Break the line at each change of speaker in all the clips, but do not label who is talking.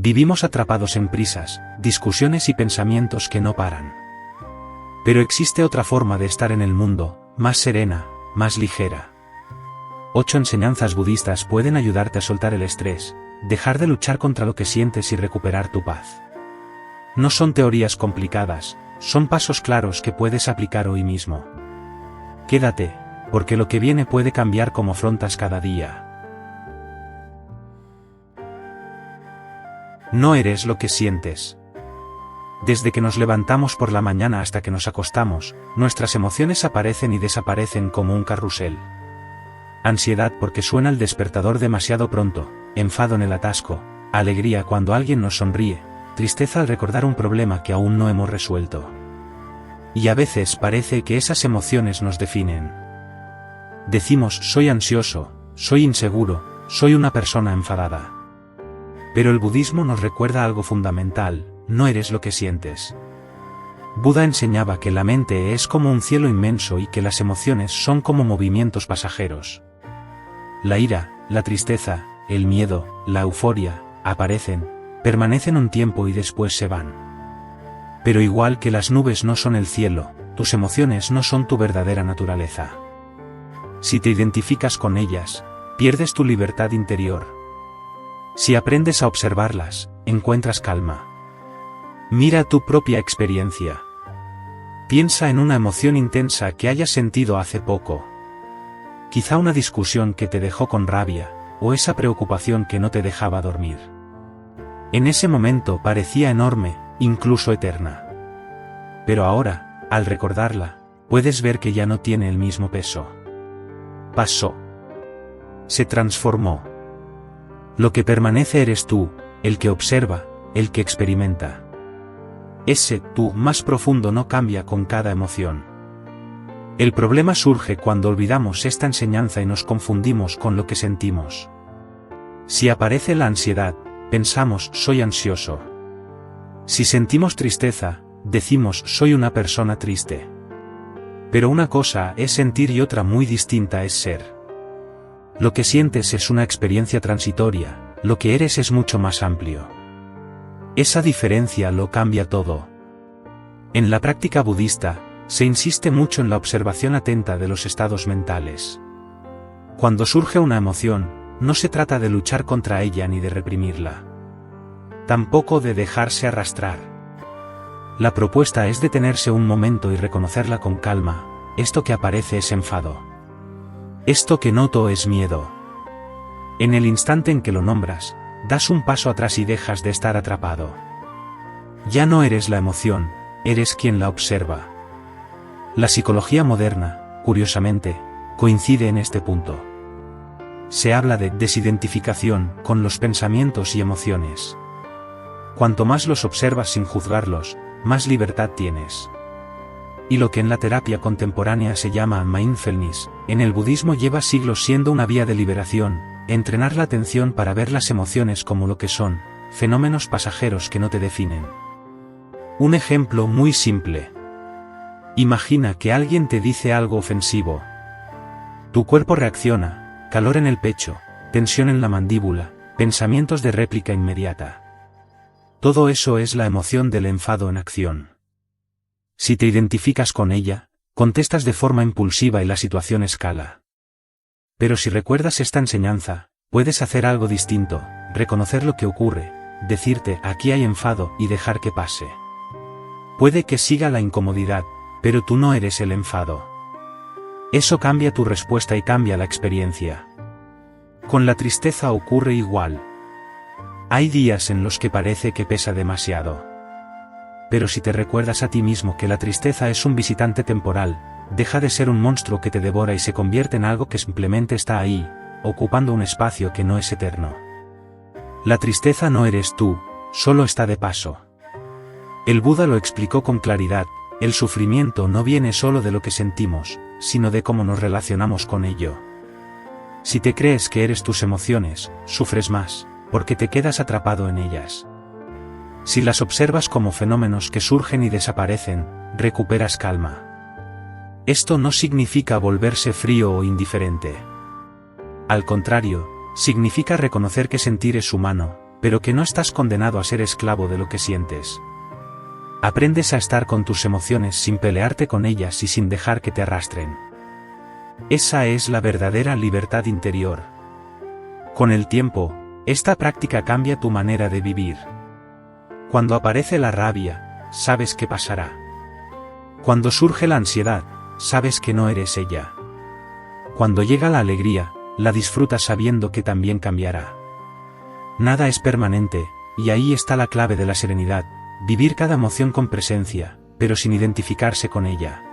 Vivimos atrapados en prisas, discusiones y pensamientos que no paran. Pero existe otra forma de estar en el mundo, más serena, más ligera. 8 enseñanzas budistas pueden ayudarte a soltar el estrés, dejar de luchar contra lo que sientes y recuperar tu paz. No son teorías complicadas, son pasos claros que puedes aplicar hoy mismo. Quédate, porque lo que viene puede cambiar cómo afrontas cada día. No eres lo que sientes. Desde que nos levantamos por la mañana hasta que nos acostamos, nuestras emociones aparecen y desaparecen como un carrusel. Ansiedad porque suena el despertador demasiado pronto, enfado en el atasco, alegría cuando alguien nos sonríe, tristeza al recordar un problema que aún no hemos resuelto. Y a veces parece que esas emociones nos definen. Decimos soy ansioso, soy inseguro, soy una persona enfadada. Pero el budismo nos recuerda algo fundamental, no eres lo que sientes. Buda enseñaba que la mente es como un cielo inmenso y que las emociones son como movimientos pasajeros. La ira, la tristeza, el miedo, la euforia, aparecen, permanecen un tiempo y después se van. Pero igual que las nubes no son el cielo, tus emociones no son tu verdadera naturaleza. Si te identificas con ellas, pierdes tu libertad interior. Si aprendes a observarlas, encuentras calma. Mira tu propia experiencia. Piensa en una emoción intensa que hayas sentido hace poco. Quizá una discusión que te dejó con rabia, o esa preocupación que no te dejaba dormir. En ese momento parecía enorme, incluso eterna. Pero ahora, al recordarla, puedes ver que ya no tiene el mismo peso. Pasó. Se transformó. Lo que permanece eres tú, el que observa, el que experimenta. Ese tú más profundo no cambia con cada emoción. El problema surge cuando olvidamos esta enseñanza y nos confundimos con lo que sentimos. Si aparece la ansiedad, pensamos soy ansioso. Si sentimos tristeza, decimos soy una persona triste. Pero una cosa es sentir y otra muy distinta es ser. Lo que sientes es una experiencia transitoria, lo que eres es mucho más amplio. Esa diferencia lo cambia todo. En la práctica budista, se insiste mucho en la observación atenta de los estados mentales. Cuando surge una emoción, no se trata de luchar contra ella ni de reprimirla. Tampoco de dejarse arrastrar. La propuesta es detenerse un momento y reconocerla con calma, esto que aparece es enfado. Esto que noto es miedo. En el instante en que lo nombras, das un paso atrás y dejas de estar atrapado. Ya no eres la emoción, eres quien la observa. La psicología moderna, curiosamente, coincide en este punto. Se habla de desidentificación con los pensamientos y emociones. Cuanto más los observas sin juzgarlos, más libertad tienes. Y lo que en la terapia contemporánea se llama mindfulness, en el budismo lleva siglos siendo una vía de liberación, entrenar la atención para ver las emociones como lo que son, fenómenos pasajeros que no te definen. Un ejemplo muy simple. Imagina que alguien te dice algo ofensivo. Tu cuerpo reacciona, calor en el pecho, tensión en la mandíbula, pensamientos de réplica inmediata. Todo eso es la emoción del enfado en acción. Si te identificas con ella, contestas de forma impulsiva y la situación escala. Pero si recuerdas esta enseñanza, puedes hacer algo distinto, reconocer lo que ocurre, decirte aquí hay enfado y dejar que pase. Puede que siga la incomodidad, pero tú no eres el enfado. Eso cambia tu respuesta y cambia la experiencia. Con la tristeza ocurre igual. Hay días en los que parece que pesa demasiado. Pero si te recuerdas a ti mismo que la tristeza es un visitante temporal, deja de ser un monstruo que te devora y se convierte en algo que simplemente está ahí, ocupando un espacio que no es eterno. La tristeza no eres tú, solo está de paso. El Buda lo explicó con claridad, el sufrimiento no viene solo de lo que sentimos, sino de cómo nos relacionamos con ello. Si te crees que eres tus emociones, sufres más, porque te quedas atrapado en ellas. Si las observas como fenómenos que surgen y desaparecen, recuperas calma. Esto no significa volverse frío o indiferente. Al contrario, significa reconocer que sentir es humano, pero que no estás condenado a ser esclavo de lo que sientes. Aprendes a estar con tus emociones sin pelearte con ellas y sin dejar que te arrastren. Esa es la verdadera libertad interior. Con el tiempo, esta práctica cambia tu manera de vivir. Cuando aparece la rabia, sabes que pasará. Cuando surge la ansiedad, sabes que no eres ella. Cuando llega la alegría, la disfrutas sabiendo que también cambiará. Nada es permanente, y ahí está la clave de la serenidad, vivir cada emoción con presencia, pero sin identificarse con ella.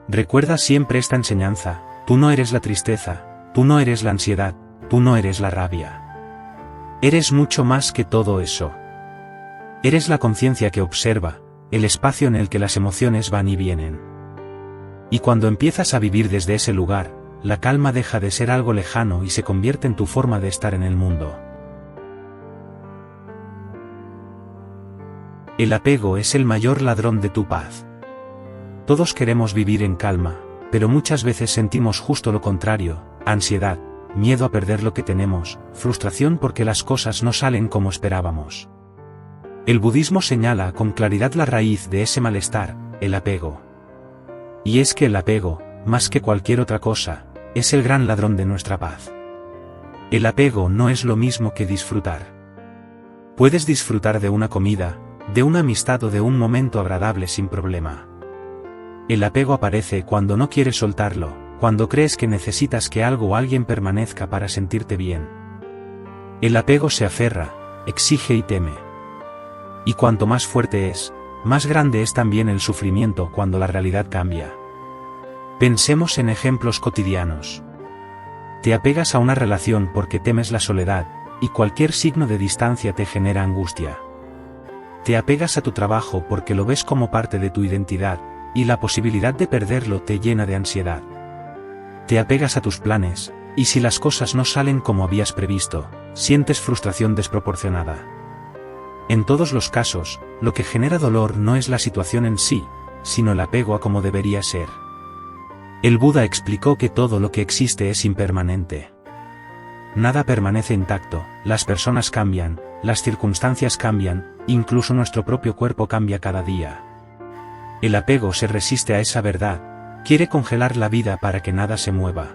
Recuerda siempre esta enseñanza: tú no eres la tristeza, tú no eres la ansiedad, tú no eres la rabia. Eres mucho más que todo eso. Eres la conciencia que observa, el espacio en el que las emociones van y vienen. Y cuando empiezas a vivir desde ese lugar, la calma deja de ser algo lejano y se convierte en tu forma de estar en el mundo. El apego es el mayor ladrón de tu paz. Todos queremos vivir en calma, pero muchas veces sentimos justo lo contrario: ansiedad, miedo a perder lo que tenemos, frustración porque las cosas no salen como esperábamos. El budismo señala con claridad la raíz de ese malestar: el apego. Y es que el apego, más que cualquier otra cosa, es el gran ladrón de nuestra paz. El apego no es lo mismo que disfrutar. Puedes disfrutar de una comida, de una amistad o de un momento agradable sin problema. El apego aparece cuando no quieres soltarlo, cuando crees que necesitas que algo o alguien permanezca para sentirte bien. El apego se aferra, exige y teme. Y cuanto más fuerte es, más grande es también el sufrimiento cuando la realidad cambia. Pensemos en ejemplos cotidianos. Te apegas a una relación porque temes la soledad, y cualquier signo de distancia te genera angustia. Te apegas a tu trabajo porque lo ves como parte de tu identidad, y la posibilidad de perderlo te llena de ansiedad. Te apegas a tus planes, y si las cosas no salen como habías previsto, sientes frustración desproporcionada. En todos los casos, lo que genera dolor no es la situación en sí, sino el apego a como debería ser. El Buda explicó que todo lo que existe es impermanente. Nada permanece intacto, las personas cambian, las circunstancias cambian, incluso nuestro propio cuerpo cambia cada día. El apego se resiste a esa verdad, quiere congelar la vida para que nada se mueva.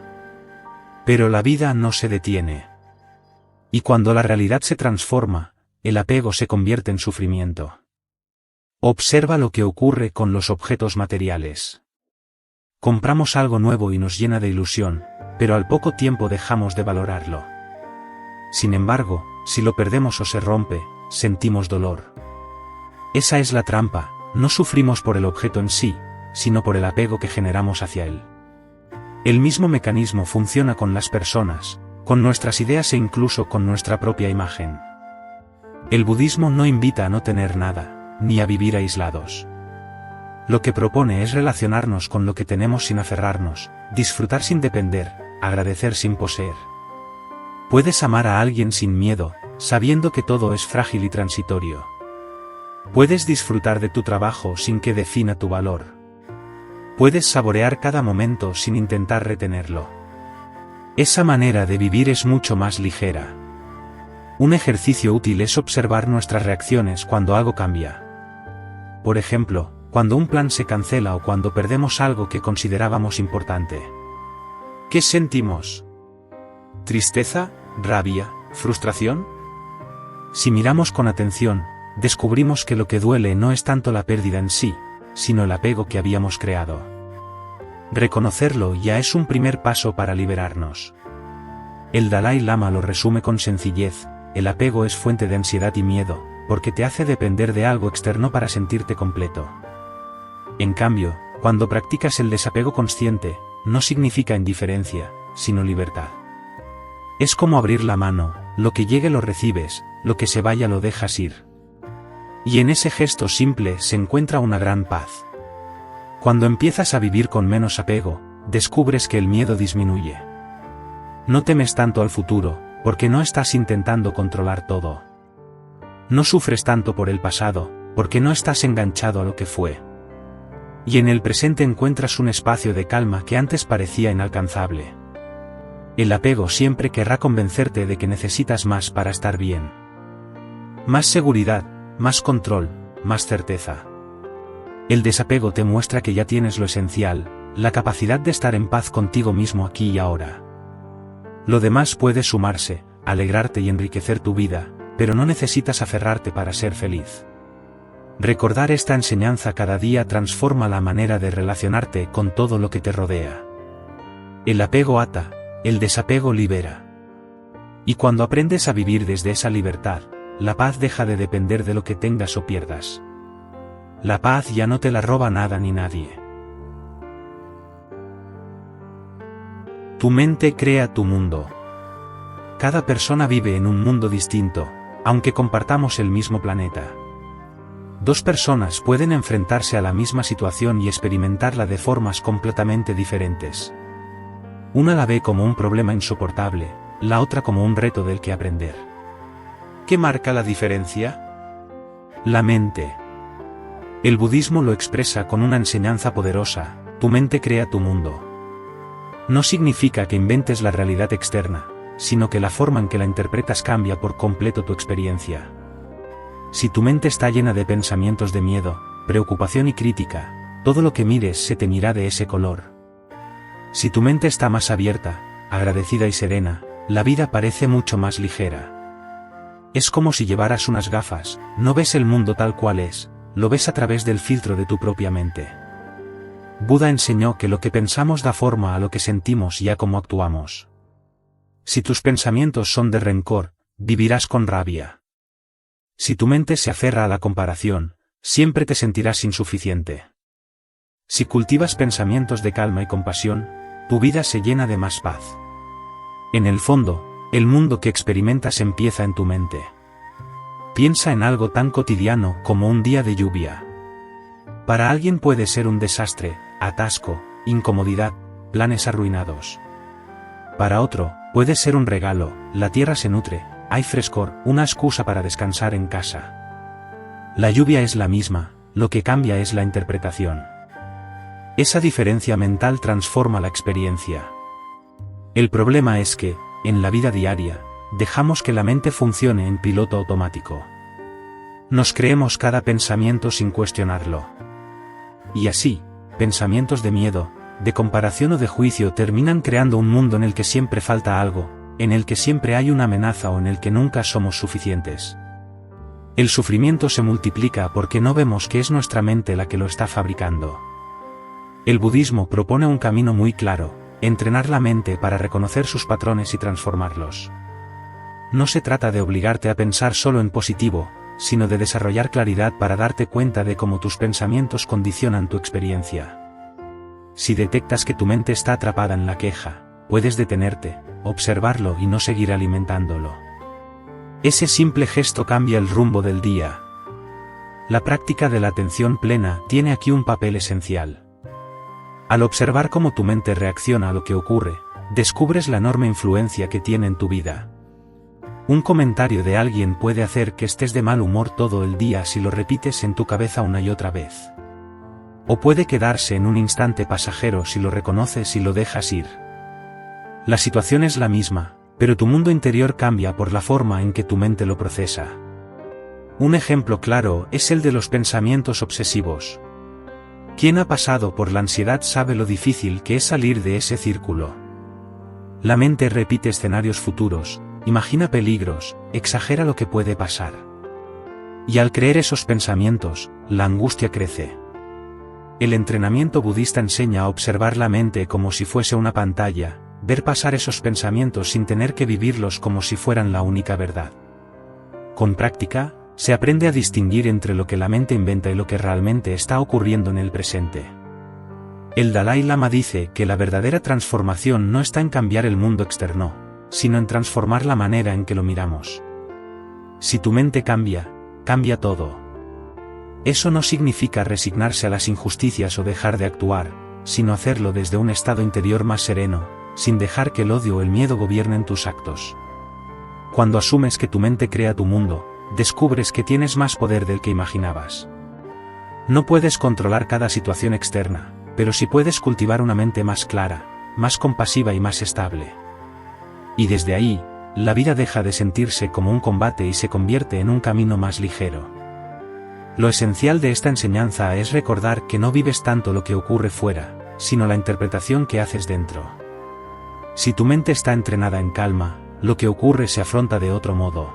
Pero la vida no se detiene. Y cuando la realidad se transforma, el apego se convierte en sufrimiento. Observa lo que ocurre con los objetos materiales. Compramos algo nuevo y nos llena de ilusión, pero al poco tiempo dejamos de valorarlo. Sin embargo, si lo perdemos o se rompe, sentimos dolor. Esa es la trampa: no sufrimos por el objeto en sí, sino por el apego que generamos hacia él. El mismo mecanismo funciona con las personas, con nuestras ideas e incluso con nuestra propia imagen. El budismo no invita a no tener nada, ni a vivir aislados. Lo que propone es relacionarnos con lo que tenemos sin aferrarnos, disfrutar sin depender, agradecer sin poseer. Puedes amar a alguien sin miedo, sabiendo que todo es frágil y transitorio. Puedes disfrutar de tu trabajo sin que defina tu valor. Puedes saborear cada momento sin intentar retenerlo. Esa manera de vivir es mucho más ligera. Un ejercicio útil es observar nuestras reacciones cuando algo cambia. Por ejemplo, cuando un plan se cancela o cuando perdemos algo que considerábamos importante. ¿Qué sentimos? ¿Tristeza, rabia, frustración? Si miramos con atención, descubrimos que lo que duele no es tanto la pérdida en sí, sino el apego que habíamos creado. Reconocerlo ya es un primer paso para liberarnos. El Dalai Lama lo resume con sencillez: el apego es fuente de ansiedad y miedo, porque te hace depender de algo externo para sentirte completo. En cambio, cuando practicas el desapego consciente, no significa indiferencia, sino libertad. Es como abrir la mano: lo que llegue lo recibes, lo que se vaya lo dejas ir. Y en ese gesto simple se encuentra una gran paz. Cuando empiezas a vivir con menos apego, descubres que el miedo disminuye. No temes tanto al futuro, porque no estás intentando controlar todo. No sufres tanto por el pasado, porque no estás enganchado a lo que fue. Y en el presente encuentras un espacio de calma que antes parecía inalcanzable. El apego siempre querrá convencerte de que necesitas más para estar bien. Más seguridad, más control, más certeza. El desapego te muestra que ya tienes lo esencial, la capacidad de estar en paz contigo mismo aquí y ahora. Lo demás puede sumarse, alegrarte y enriquecer tu vida, pero no necesitas aferrarte para ser feliz. Recordar esta enseñanza cada día transforma la manera de relacionarte con todo lo que te rodea. El apego ata, el desapego libera. Y cuando aprendes a vivir desde esa libertad, la paz deja de depender de lo que tengas o pierdas. La paz ya no te la roba nada ni nadie. Tu mente crea tu mundo. Cada persona vive en un mundo distinto, aunque compartamos el mismo planeta. Dos personas pueden enfrentarse a la misma situación y experimentarla de formas completamente diferentes. Una la ve como un problema insoportable, la otra como un reto del que aprender. ¿Qué marca la diferencia? La mente. El budismo lo expresa con una enseñanza poderosa: tu mente crea tu mundo. No significa que inventes la realidad externa, sino que la forma en que la interpretas cambia por completo tu experiencia. Si tu mente está llena de pensamientos de miedo, preocupación y crítica, todo lo que mires se teñirá de ese color. Si tu mente está más abierta, agradecida y serena, la vida parece mucho más ligera. Es como si llevaras unas gafas, no ves el mundo tal cual es, lo ves a través del filtro de tu propia mente. Buda enseñó que lo que pensamos da forma a lo que sentimos y a cómo actuamos. Si tus pensamientos son de rencor, vivirás con rabia. Si tu mente se aferra a la comparación, siempre te sentirás insuficiente. Si cultivas pensamientos de calma y compasión, tu vida se llena de más paz. En el fondo, el mundo que experimentas empieza en tu mente. Piensa en algo tan cotidiano como un día de lluvia. Para alguien puede ser un desastre, atasco, incomodidad, planes arruinados. Para otro, puede ser un regalo, la tierra se nutre, hay frescor, una excusa para descansar en casa. La lluvia es la misma, lo que cambia es la interpretación. Esa diferencia mental transforma la experiencia. El problema es que, en la vida diaria, dejamos que la mente funcione en piloto automático. Nos creemos cada pensamiento sin cuestionarlo. Y así, pensamientos de miedo, de comparación o de juicio terminan creando un mundo en el que siempre falta algo, en el que siempre hay una amenaza o en el que nunca somos suficientes. El sufrimiento se multiplica porque no vemos que es nuestra mente la que lo está fabricando. El budismo propone un camino muy claro: entrenar la mente para reconocer sus patrones y transformarlos. No se trata de obligarte a pensar solo en positivo, sino de desarrollar claridad para darte cuenta de cómo tus pensamientos condicionan tu experiencia. Si detectas que tu mente está atrapada en la queja, puedes detenerte, observarlo y no seguir alimentándolo. Ese simple gesto cambia el rumbo del día. La práctica de la atención plena tiene aquí un papel esencial. Al observar cómo tu mente reacciona a lo que ocurre, descubres la enorme influencia que tiene en tu vida. Un comentario de alguien puede hacer que estés de mal humor todo el día si lo repites en tu cabeza una y otra vez. O puede quedarse en un instante pasajero si lo reconoces y lo dejas ir. La situación es la misma, pero tu mundo interior cambia por la forma en que tu mente lo procesa. Un ejemplo claro es el de los pensamientos obsesivos. Quien ha pasado por la ansiedad sabe lo difícil que es salir de ese círculo. La mente repite escenarios futuros, imagina peligros, exagera lo que puede pasar. Y al creer esos pensamientos, la angustia crece. El entrenamiento budista enseña a observar la mente como si fuese una pantalla, ver pasar esos pensamientos sin tener que vivirlos como si fueran la única verdad. Con práctica, se aprende a distinguir entre lo que la mente inventa y lo que realmente está ocurriendo en el presente. El Dalai Lama dice que la verdadera transformación no está en cambiar el mundo externo, sino en transformar la manera en que lo miramos. Si tu mente cambia, cambia todo. Eso no significa resignarse a las injusticias o dejar de actuar, sino hacerlo desde un estado interior más sereno, sin dejar que el odio o el miedo gobiernen tus actos. Cuando asumes que tu mente crea tu mundo, descubres que tienes más poder del que imaginabas. No puedes controlar cada situación externa, pero sí puedes cultivar una mente más clara, más compasiva y más estable. Y desde ahí, la vida deja de sentirse como un combate y se convierte en un camino más ligero. Lo esencial de esta enseñanza es recordar que no vives tanto lo que ocurre fuera, sino la interpretación que haces dentro. Si tu mente está entrenada en calma, lo que ocurre se afronta de otro modo.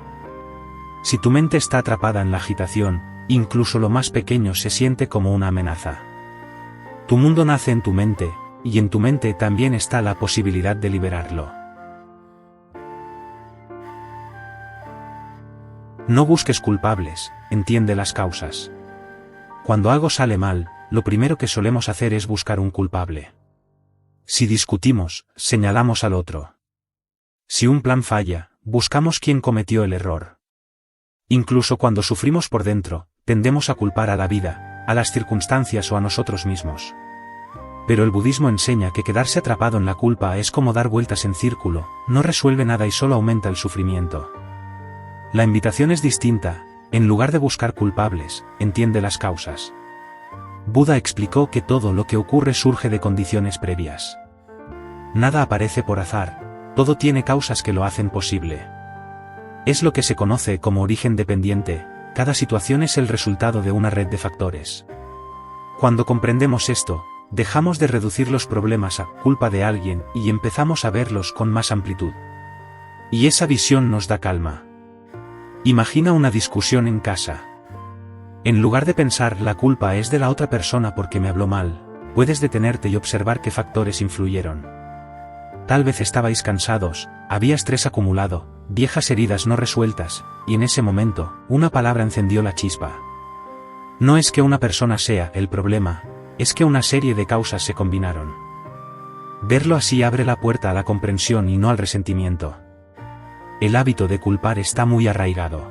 Si tu mente está atrapada en la agitación, incluso lo más pequeño se siente como una amenaza. Tu mundo nace en tu mente, y en tu mente también está la posibilidad de liberarlo. No busques culpables, entiende las causas. Cuando algo sale mal, lo primero que solemos hacer es buscar un culpable. Si discutimos, señalamos al otro. Si un plan falla, buscamos quién cometió el error. Incluso cuando sufrimos por dentro, tendemos a culpar a la vida, a las circunstancias o a nosotros mismos. Pero el budismo enseña que quedarse atrapado en la culpa es como dar vueltas en círculo, no resuelve nada y solo aumenta el sufrimiento. La invitación es distinta, en lugar de buscar culpables, entiende las causas. Buda explicó que todo lo que ocurre surge de condiciones previas. Nada aparece por azar, todo tiene causas que lo hacen posible. Es lo que se conoce como origen dependiente, cada situación es el resultado de una red de factores. Cuando comprendemos esto, dejamos de reducir los problemas a culpa de alguien y empezamos a verlos con más amplitud. Y esa visión nos da calma. Imagina una discusión en casa. En lugar de pensar la culpa es de la otra persona porque me habló mal, puedes detenerte y observar qué factores influyeron. Tal vez estabais cansados, había estrés acumulado, viejas heridas no resueltas, y en ese momento, una palabra encendió la chispa. No es que una persona sea el problema, es que una serie de causas se combinaron. Verlo así abre la puerta a la comprensión y no al resentimiento. El hábito de culpar está muy arraigado.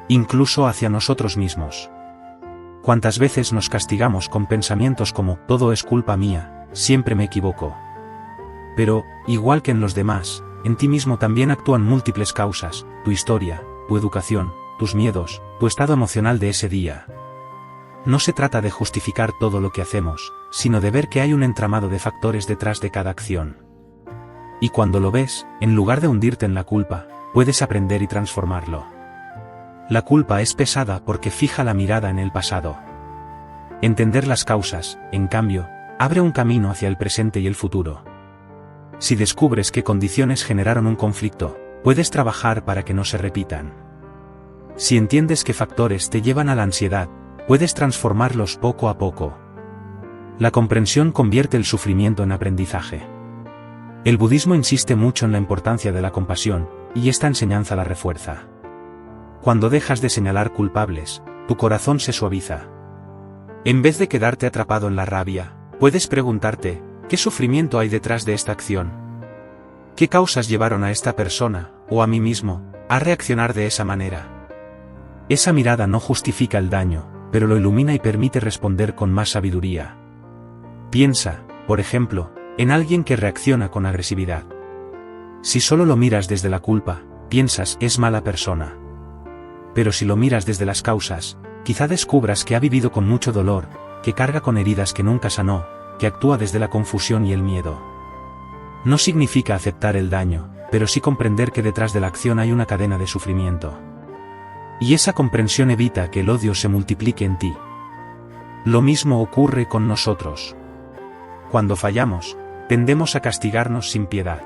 Incluso hacia nosotros mismos. ¿Cuántas veces nos castigamos con pensamientos como, todo es culpa mía, siempre me equivoco? Pero, igual que en los demás, en ti mismo también actúan múltiples causas, tu historia, tu educación, tus miedos, tu estado emocional de ese día. No se trata de justificar todo lo que hacemos, sino de ver que hay un entramado de factores detrás de cada acción. Y cuando lo ves, en lugar de hundirte en la culpa, puedes aprender y transformarlo. La culpa es pesada porque fija la mirada en el pasado. Entender las causas, en cambio, abre un camino hacia el presente y el futuro. Si descubres qué condiciones generaron un conflicto, puedes trabajar para que no se repitan. Si entiendes qué factores te llevan a la ansiedad, puedes transformarlos poco a poco. La comprensión convierte el sufrimiento en aprendizaje. El budismo insiste mucho en la importancia de la compasión, y esta enseñanza la refuerza. Cuando dejas de señalar culpables, tu corazón se suaviza. En vez de quedarte atrapado en la rabia, puedes preguntarte, ¿qué sufrimiento hay detrás de esta acción? ¿Qué causas llevaron a esta persona, o a mí mismo, a reaccionar de esa manera? Esa mirada no justifica el daño, pero lo ilumina y permite responder con más sabiduría. Piensa, por ejemplo, en alguien que reacciona con agresividad. Si solo lo miras desde la culpa, piensas, es mala persona. Pero si lo miras desde las causas, quizá descubras que ha vivido con mucho dolor, que carga con heridas que nunca sanó, que actúa desde la confusión y el miedo. No significa aceptar el daño, pero sí comprender que detrás de la acción hay una cadena de sufrimiento. Y esa comprensión evita que el odio se multiplique en ti. Lo mismo ocurre con nosotros. Cuando fallamos, tendemos a castigarnos sin piedad.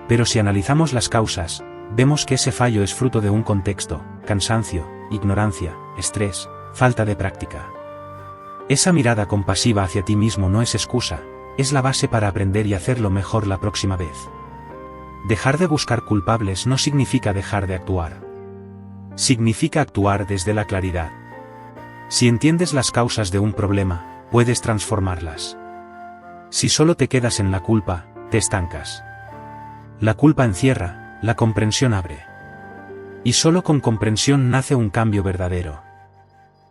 Pero si analizamos las causas, vemos que ese fallo es fruto de un contexto, cansancio, ignorancia, estrés, falta de práctica. Esa mirada compasiva hacia ti mismo no es excusa, es la base para aprender y hacerlo mejor la próxima vez. Dejar de buscar culpables no significa dejar de actuar. Significa actuar desde la claridad. Si entiendes las causas de un problema, puedes transformarlas. Si solo te quedas en la culpa, te estancas. La culpa encierra, la comprensión abre. Y solo con comprensión nace un cambio verdadero.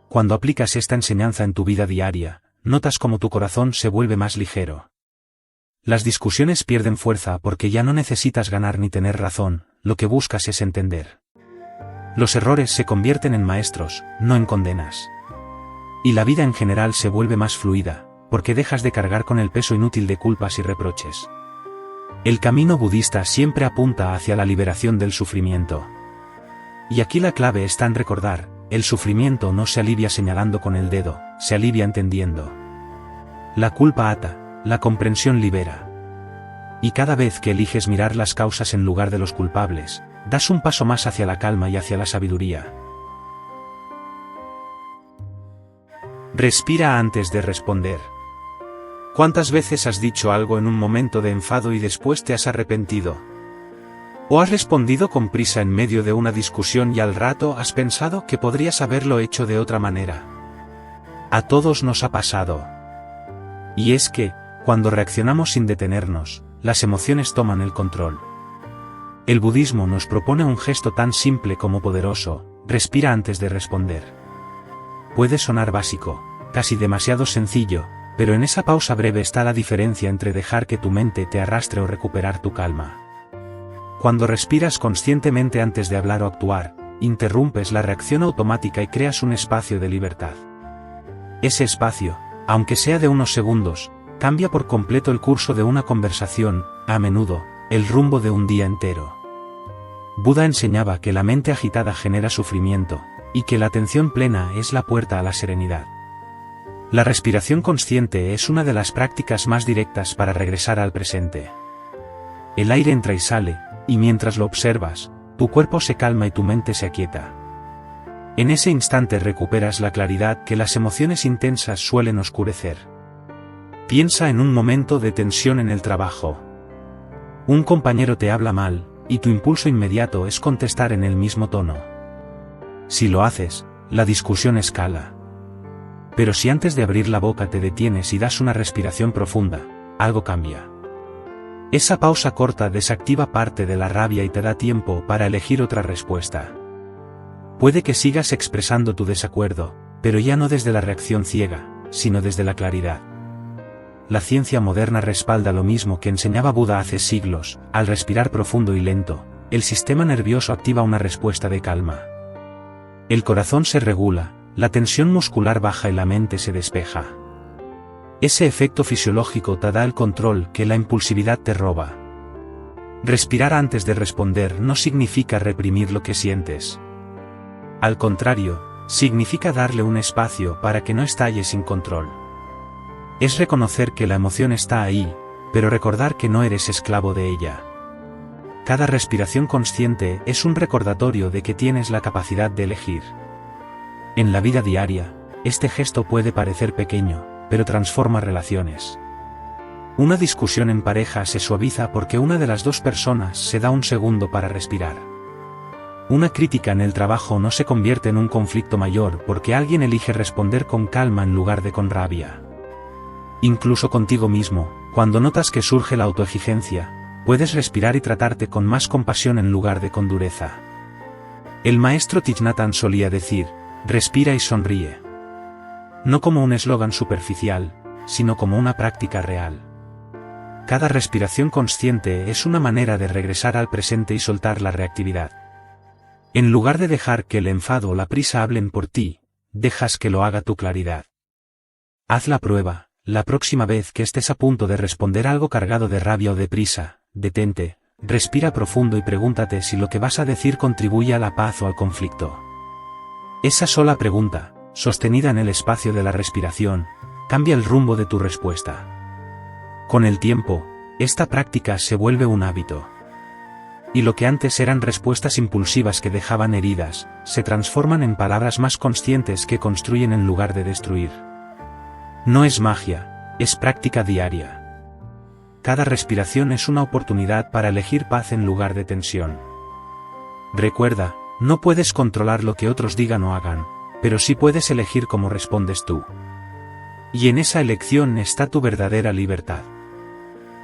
Cuando aplicas esta enseñanza en tu vida diaria, notas cómo tu corazón se vuelve más ligero. Las discusiones pierden fuerza porque ya no necesitas ganar ni tener razón, lo que buscas es entender. Los errores se convierten en maestros, no en condenas. Y la vida en general se vuelve más fluida, porque dejas de cargar con el peso inútil de culpas y reproches. El camino budista siempre apunta hacia la liberación del sufrimiento. Y aquí la clave está en recordar, el sufrimiento no se alivia señalando con el dedo, se alivia entendiendo. La culpa ata, la comprensión libera. Y cada vez que eliges mirar las causas en lugar de los culpables, das un paso más hacia la calma y hacia la sabiduría. Respira antes de responder. ¿Cuántas veces has dicho algo en un momento de enfado y después te has arrepentido? ¿O has respondido con prisa en medio de una discusión y al rato has pensado que podrías haberlo hecho de otra manera? A todos nos ha pasado. Y es que, cuando reaccionamos sin detenernos, las emociones toman el control. El budismo nos propone un gesto tan simple como poderoso: respira antes de responder. Puede sonar básico, casi demasiado sencillo, pero en esa pausa breve está la diferencia entre dejar que tu mente te arrastre o recuperar tu calma. Cuando respiras conscientemente antes de hablar o actuar, interrumpes la reacción automática y creas un espacio de libertad. Ese espacio, aunque sea de unos segundos, cambia por completo el curso de una conversación, a menudo, el rumbo de un día entero. Buda enseñaba que la mente agitada genera sufrimiento, y que la atención plena es la puerta a la serenidad. La respiración consciente es una de las prácticas más directas para regresar al presente. El aire entra y sale, y mientras lo observas, tu cuerpo se calma y tu mente se aquieta. En ese instante recuperas la claridad que las emociones intensas suelen oscurecer. Piensa en un momento de tensión en el trabajo. Un compañero te habla mal, y tu impulso inmediato es contestar en el mismo tono. Si lo haces, la discusión escala. Pero si antes de abrir la boca te detienes y das una respiración profunda, algo cambia. Esa pausa corta desactiva parte de la rabia y te da tiempo para elegir otra respuesta. Puede que sigas expresando tu desacuerdo, pero ya no desde la reacción ciega, sino desde la claridad. La ciencia moderna respalda lo mismo que enseñaba Buda hace siglos: al respirar profundo y lento, el sistema nervioso activa una respuesta de calma. El corazón se regula, la tensión muscular baja y la mente se despeja. Ese efecto fisiológico te da el control que la impulsividad te roba. Respirar antes de responder no significa reprimir lo que sientes. Al contrario, significa darle un espacio para que no estalle sin control. Es reconocer que la emoción está ahí, pero recordar que no eres esclavo de ella. Cada respiración consciente es un recordatorio de que tienes la capacidad de elegir. En la vida diaria, este gesto puede parecer pequeño, pero transforma relaciones. Una discusión en pareja se suaviza porque una de las dos personas se da un segundo para respirar. Una crítica en el trabajo no se convierte en un conflicto mayor porque alguien elige responder con calma en lugar de con rabia. Incluso contigo mismo, cuando notas que surge la autoexigencia, puedes respirar y tratarte con más compasión en lugar de con dureza. El maestro Thich Nhat Hanh solía decir: respira y sonríe. No como un eslogan superficial, sino como una práctica real. Cada respiración consciente es una manera de regresar al presente y soltar la reactividad. En lugar de dejar que el enfado o la prisa hablen por ti, dejas que lo haga tu claridad. Haz la prueba: la próxima vez que estés a punto de responder algo cargado de rabia o de prisa, detente, respira profundo y pregúntate si lo que vas a decir contribuye a la paz o al conflicto. Esa sola pregunta, sostenida en el espacio de la respiración, cambia el rumbo de tu respuesta. Con el tiempo, esta práctica se vuelve un hábito. Y lo que antes eran respuestas impulsivas que dejaban heridas, se transforman en palabras más conscientes que construyen en lugar de destruir. No es magia, es práctica diaria. Cada respiración es una oportunidad para elegir paz en lugar de tensión. Recuerda, no puedes controlar lo que otros digan o hagan, pero sí puedes elegir cómo respondes tú. Y en esa elección está tu verdadera libertad.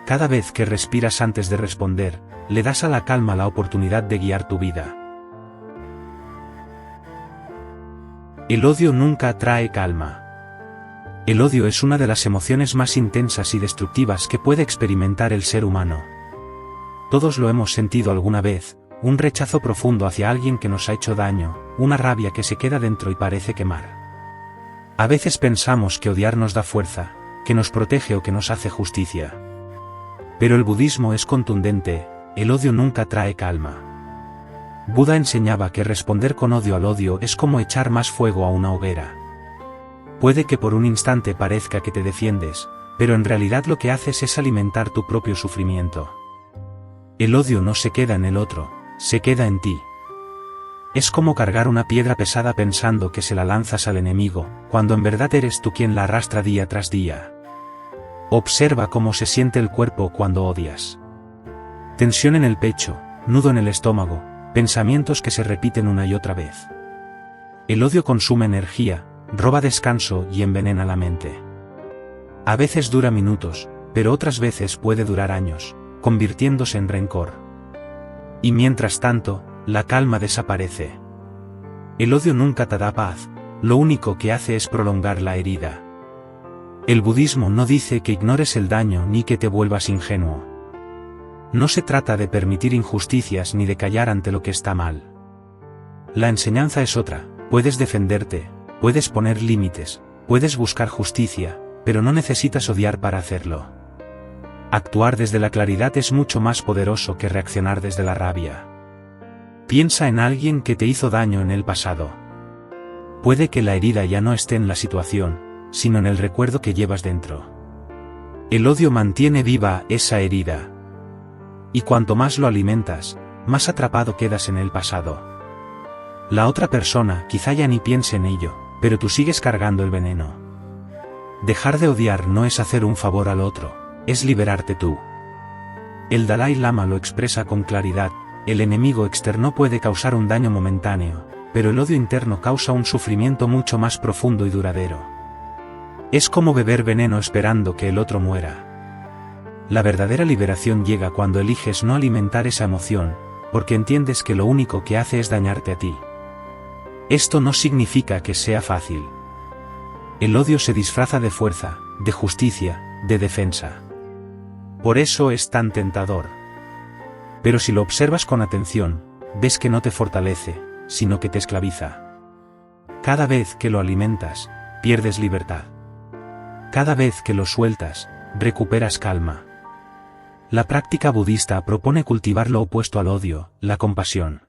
Cada vez que respiras antes de responder, le das a la calma la oportunidad de guiar tu vida. El odio nunca trae calma. El odio es una de las emociones más intensas y destructivas que puede experimentar el ser humano. Todos lo hemos sentido alguna vez: un rechazo profundo hacia alguien que nos ha hecho daño, una rabia que se queda dentro y parece quemar. A veces pensamos que odiar nos da fuerza, que nos protege o que nos hace justicia. Pero el budismo es contundente, el odio nunca trae calma. Buda enseñaba que responder con odio al odio es como echar más fuego a una hoguera. Puede que por un instante parezca que te defiendes, pero en realidad lo que haces es alimentar tu propio sufrimiento. El odio no se queda en el otro, se queda en ti. Es como cargar una piedra pesada pensando que se la lanzas al enemigo, cuando en verdad eres tú quien la arrastra día tras día. Observa cómo se siente el cuerpo cuando odias. Tensión en el pecho, nudo en el estómago, pensamientos que se repiten una y otra vez. El odio consume energía, roba descanso y envenena la mente. A veces dura minutos, pero otras veces puede durar años, convirtiéndose en rencor. Y mientras tanto, la calma desaparece. El odio nunca te da paz, lo único que hace es prolongar la herida. El budismo no dice que ignores el daño ni que te vuelvas ingenuo. No se trata de permitir injusticias ni de callar ante lo que está mal. La enseñanza es otra, puedes defenderte, puedes poner límites, puedes buscar justicia, pero no necesitas odiar para hacerlo. Actuar desde la claridad es mucho más poderoso que reaccionar desde la rabia. Piensa en alguien que te hizo daño en el pasado. Puede que la herida ya no esté en la situación, sino en el recuerdo que llevas dentro. El odio mantiene viva esa herida. Y cuanto más lo alimentas, más atrapado quedas en el pasado. La otra persona quizá ya ni piense en ello, pero tú sigues cargando el veneno. Dejar de odiar no es hacer un favor al otro, es liberarte tú. El Dalai Lama lo expresa con claridad: el enemigo externo puede causar un daño momentáneo, pero el odio interno causa un sufrimiento mucho más profundo y duradero. Es como beber veneno esperando que el otro muera. La verdadera liberación llega cuando eliges no alimentar esa emoción, porque entiendes que lo único que hace es dañarte a ti. Esto no significa que sea fácil. El odio se disfraza de fuerza, de justicia, de defensa. Por eso es tan tentador. Pero si lo observas con atención, ves que no te fortalece, sino que te esclaviza. Cada vez que lo alimentas, pierdes libertad. Cada vez que lo sueltas, recuperas calma. La práctica budista propone cultivar lo opuesto al odio, la compasión.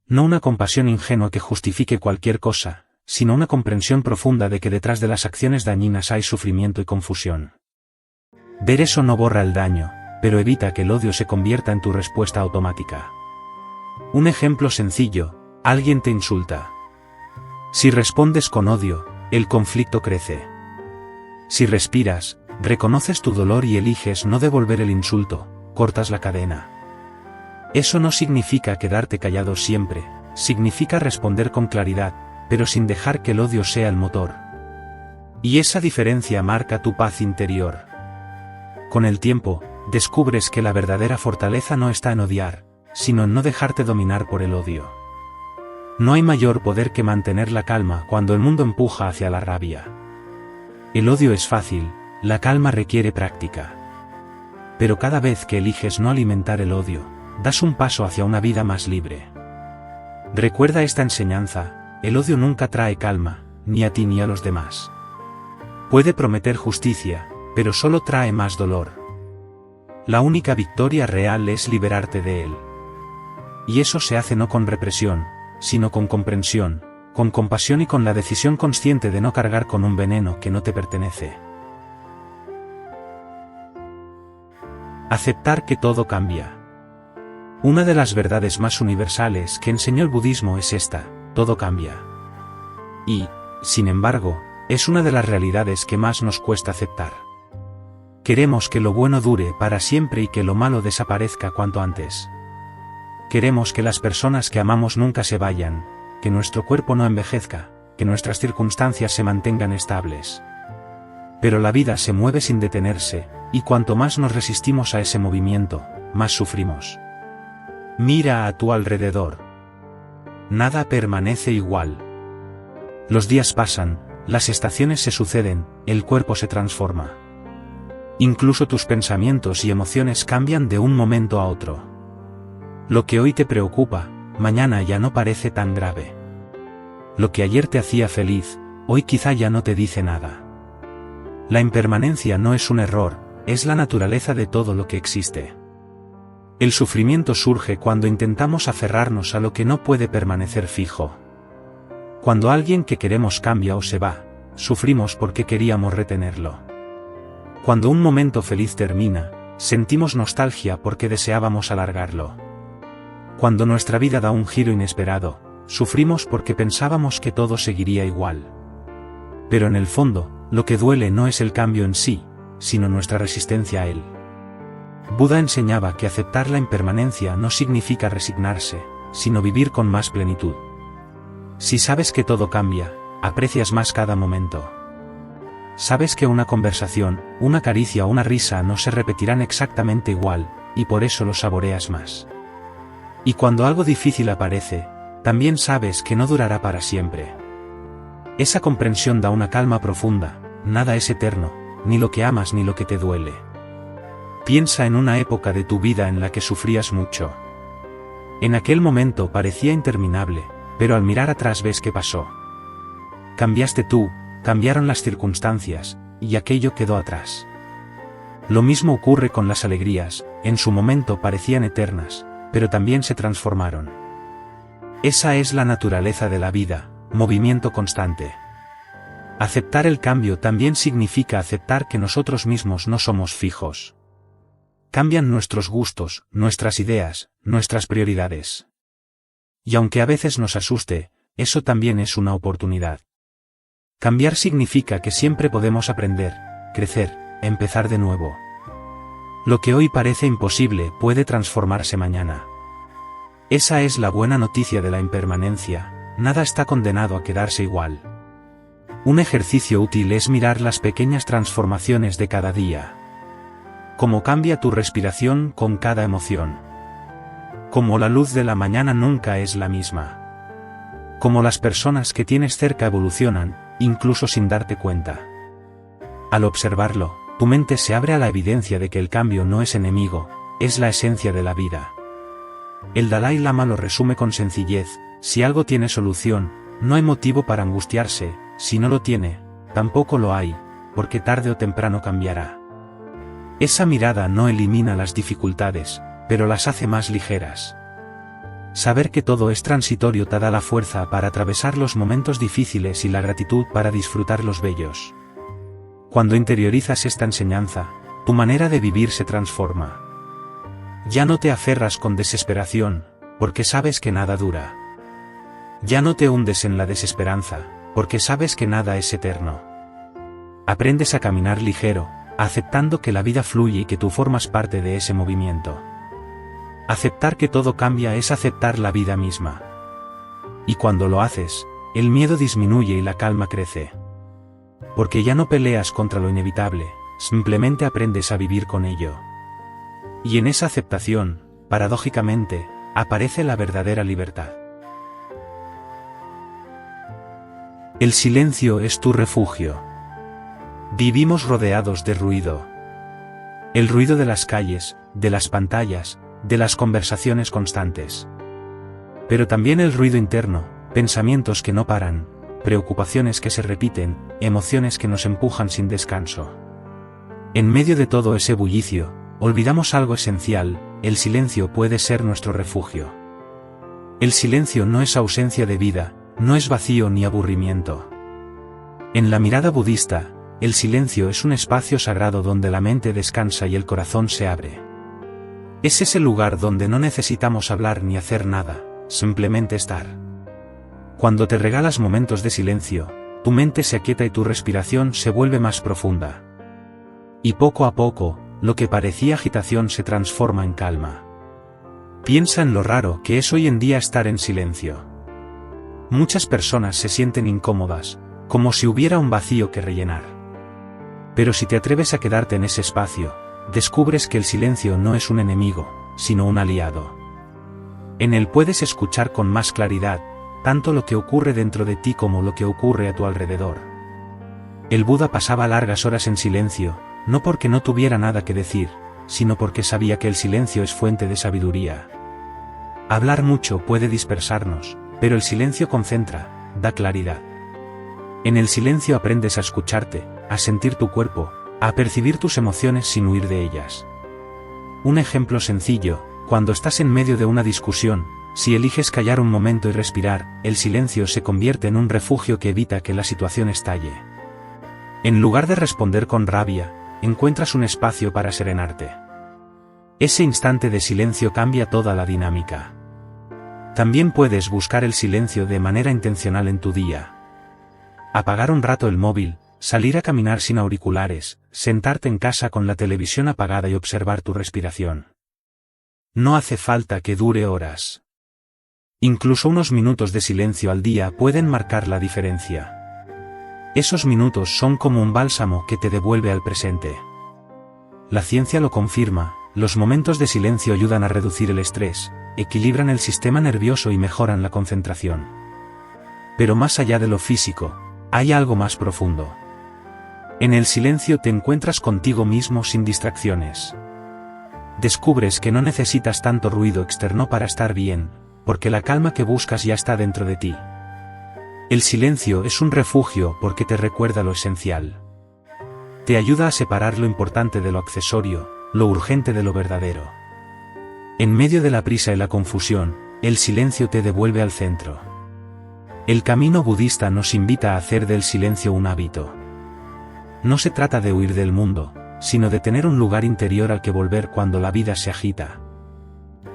No una compasión ingenua que justifique cualquier cosa, sino una comprensión profunda de que detrás de las acciones dañinas hay sufrimiento y confusión. Ver eso no borra el daño, pero evita que el odio se convierta en tu respuesta automática. Un ejemplo sencillo: alguien te insulta. Si respondes con odio, el conflicto crece. Si respiras, reconoces tu dolor y eliges no devolver el insulto, cortas la cadena. Eso no significa quedarte callado siempre, significa responder con claridad, pero sin dejar que el odio sea el motor. Y esa diferencia marca tu paz interior. Con el tiempo, descubres que la verdadera fortaleza no está en odiar, sino en no dejarte dominar por el odio. No hay mayor poder que mantener la calma cuando el mundo empuja hacia la rabia. El odio es fácil, la calma requiere práctica. Pero cada vez que eliges no alimentar el odio, das un paso hacia una vida más libre. Recuerda esta enseñanza: el odio nunca trae calma, ni a ti ni a los demás. Puede prometer justicia, pero solo trae más dolor. La única victoria real es liberarte de él. Y eso se hace no con represión, sino con comprensión, con compasión y con la decisión consciente de no cargar con un veneno que no te pertenece. Aceptar que todo cambia. Una de las verdades más universales que enseñó el budismo es esta: todo cambia. Y, sin embargo, es una de las realidades que más nos cuesta aceptar. Queremos que lo bueno dure para siempre y que lo malo desaparezca cuanto antes. Queremos que las personas que amamos nunca se vayan, que nuestro cuerpo no envejezca, que nuestras circunstancias se mantengan estables. Pero la vida se mueve sin detenerse, y cuanto más nos resistimos a ese movimiento, más sufrimos. Mira a tu alrededor. Nada permanece igual. Los días pasan, las estaciones se suceden, el cuerpo se transforma. Incluso tus pensamientos y emociones cambian de un momento a otro. Lo que hoy te preocupa, mañana ya no parece tan grave. Lo que ayer te hacía feliz, hoy quizá ya no te dice nada. La impermanencia no es un error, es la naturaleza de todo lo que existe. El sufrimiento surge cuando intentamos aferrarnos a lo que no puede permanecer fijo. Cuando alguien que queremos cambia o se va, sufrimos porque queríamos retenerlo. Cuando un momento feliz termina, sentimos nostalgia porque deseábamos alargarlo. Cuando nuestra vida da un giro inesperado, sufrimos porque pensábamos que todo seguiría igual. Pero en el fondo, lo que duele no es el cambio en sí, sino nuestra resistencia a él. Buda enseñaba que aceptar la impermanencia no significa resignarse, sino vivir con más plenitud. Si sabes que todo cambia, aprecias más cada momento. Sabes que una conversación, una caricia o una risa no se repetirán exactamente igual, y por eso lo saboreas más. Y cuando algo difícil aparece, también sabes que no durará para siempre. Esa comprensión da una calma profunda, nada es eterno, ni lo que amas ni lo que te duele. Piensa en una época de tu vida en la que sufrías mucho. En aquel momento parecía interminable, pero al mirar atrás ves qué pasó. Cambiaste tú, cambiaron las circunstancias, y aquello quedó atrás. Lo mismo ocurre con las alegrías, en su momento parecían eternas, pero también se transformaron. Esa es la naturaleza de la vida, movimiento constante. Aceptar el cambio también significa aceptar que nosotros mismos no somos fijos. Cambian nuestros gustos, nuestras ideas, nuestras prioridades. Y aunque a veces nos asuste, eso también es una oportunidad. Cambiar significa que siempre podemos aprender, crecer, empezar de nuevo. Lo que hoy parece imposible puede transformarse mañana. Esa es la buena noticia de la impermanencia, nada está condenado a quedarse igual. Un ejercicio útil es mirar las pequeñas transformaciones de cada día. Cómo cambia tu respiración con cada emoción. Cómo la luz de la mañana nunca es la misma. Cómo las personas que tienes cerca evolucionan, incluso sin darte cuenta. Al observarlo, tu mente se abre a la evidencia de que el cambio no es enemigo, es la esencia de la vida. El Dalai Lama lo resume con sencillez: si algo tiene solución, no hay motivo para angustiarse; si no lo tiene, tampoco lo hay, porque tarde o temprano cambiará. Esa mirada no elimina las dificultades, pero las hace más ligeras. Saber que todo es transitorio te da la fuerza para atravesar los momentos difíciles y la gratitud para disfrutar los bellos. Cuando interiorizas esta enseñanza, tu manera de vivir se transforma. Ya no te aferras con desesperación, porque sabes que nada dura. Ya no te hundes en la desesperanza, porque sabes que nada es eterno. Aprendes a caminar ligero, aceptando que la vida fluye y que tú formas parte de ese movimiento. Aceptar que todo cambia es aceptar la vida misma. Y cuando lo haces, el miedo disminuye y la calma crece. Porque ya no peleas contra lo inevitable, simplemente aprendes a vivir con ello. Y en esa aceptación, paradójicamente, aparece la verdadera libertad. El silencio es tu refugio. Vivimos rodeados de ruido. El ruido de las calles, de las pantallas, de las conversaciones constantes. Pero también el ruido interno, pensamientos que no paran, preocupaciones que se repiten, emociones que nos empujan sin descanso. En medio de todo ese bullicio, olvidamos algo esencial: el silencio puede ser nuestro refugio. El silencio no es ausencia de vida, no es vacío ni aburrimiento. En la mirada budista, el silencio es un espacio sagrado donde la mente descansa y el corazón se abre. Es ese lugar donde no necesitamos hablar ni hacer nada, simplemente estar. Cuando te regalas momentos de silencio, tu mente se aquieta y tu respiración se vuelve más profunda. Y poco a poco, lo que parecía agitación se transforma en calma. Piensa en lo raro que es hoy en día estar en silencio. Muchas personas se sienten incómodas, como si hubiera un vacío que rellenar. Pero si te atreves a quedarte en ese espacio, descubres que el silencio no es un enemigo, sino un aliado. En él puedes escuchar con más claridad, tanto lo que ocurre dentro de ti como lo que ocurre a tu alrededor. El Buda pasaba largas horas en silencio, no porque no tuviera nada que decir, sino porque sabía que el silencio es fuente de sabiduría. Hablar mucho puede dispersarnos, pero el silencio concentra, da claridad. En el silencio aprendes a escucharte, a sentir tu cuerpo, a percibir tus emociones sin huir de ellas. Un ejemplo sencillo: cuando estás en medio de una discusión, si eliges callar un momento y respirar, el silencio se convierte en un refugio que evita que la situación estalle. En lugar de responder con rabia, encuentras un espacio para serenarte. Ese instante de silencio cambia toda la dinámica. También puedes buscar el silencio de manera intencional en tu día. Apagar un rato el móvil, salir a caminar sin auriculares, sentarte en casa con la televisión apagada y observar tu respiración. No hace falta que dure horas. Incluso unos minutos de silencio al día pueden marcar la diferencia. Esos minutos son como un bálsamo que te devuelve al presente. La ciencia lo confirma: los momentos de silencio ayudan a reducir el estrés, equilibran el sistema nervioso y mejoran la concentración. Pero más allá de lo físico, hay algo más profundo. En el silencio te encuentras contigo mismo sin distracciones. Descubres que no necesitas tanto ruido externo para estar bien, porque la calma que buscas ya está dentro de ti. El silencio es un refugio porque te recuerda lo esencial. Te ayuda a separar lo importante de lo accesorio, lo urgente de lo verdadero. En medio de la prisa y la confusión, el silencio te devuelve al centro. El camino budista nos invita a hacer del silencio un hábito. No se trata de huir del mundo, sino de tener un lugar interior al que volver cuando la vida se agita.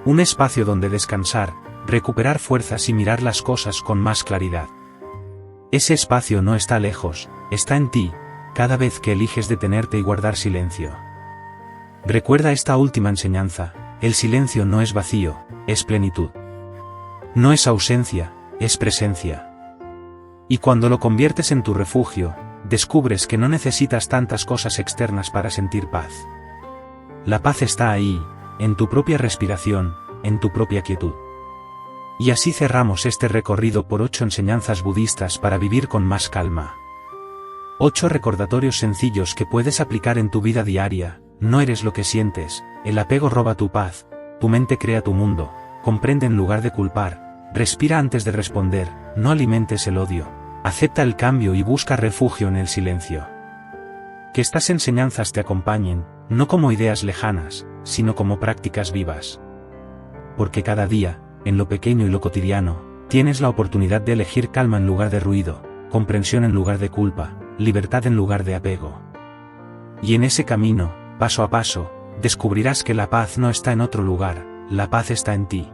Un espacio donde descansar, recuperar fuerzas y mirar las cosas con más claridad. Ese espacio no está lejos, está en ti, cada vez que eliges detenerte y guardar silencio. Recuerda esta última enseñanza: el silencio no es vacío, es plenitud. No es ausencia, es presencia. Y cuando lo conviertes en tu refugio, descubres que no necesitas tantas cosas externas para sentir paz. La paz está ahí, en tu propia respiración, en tu propia quietud. Y así cerramos este recorrido por 8 enseñanzas budistas para vivir con más calma. 8 recordatorios sencillos que puedes aplicar en tu vida diaria: no eres lo que sientes, el apego roba tu paz, tu mente crea tu mundo, comprende en lugar de culpar, respira antes de responder, no alimentes el odio, acepta el cambio y busca refugio en el silencio. Que estas enseñanzas te acompañen, no como ideas lejanas, sino como prácticas vivas. Porque cada día, en lo pequeño y lo cotidiano, tienes la oportunidad de elegir calma en lugar de ruido, comprensión en lugar de culpa, libertad en lugar de apego. Y en ese camino, paso a paso, descubrirás que la paz no está en otro lugar, la paz está en ti.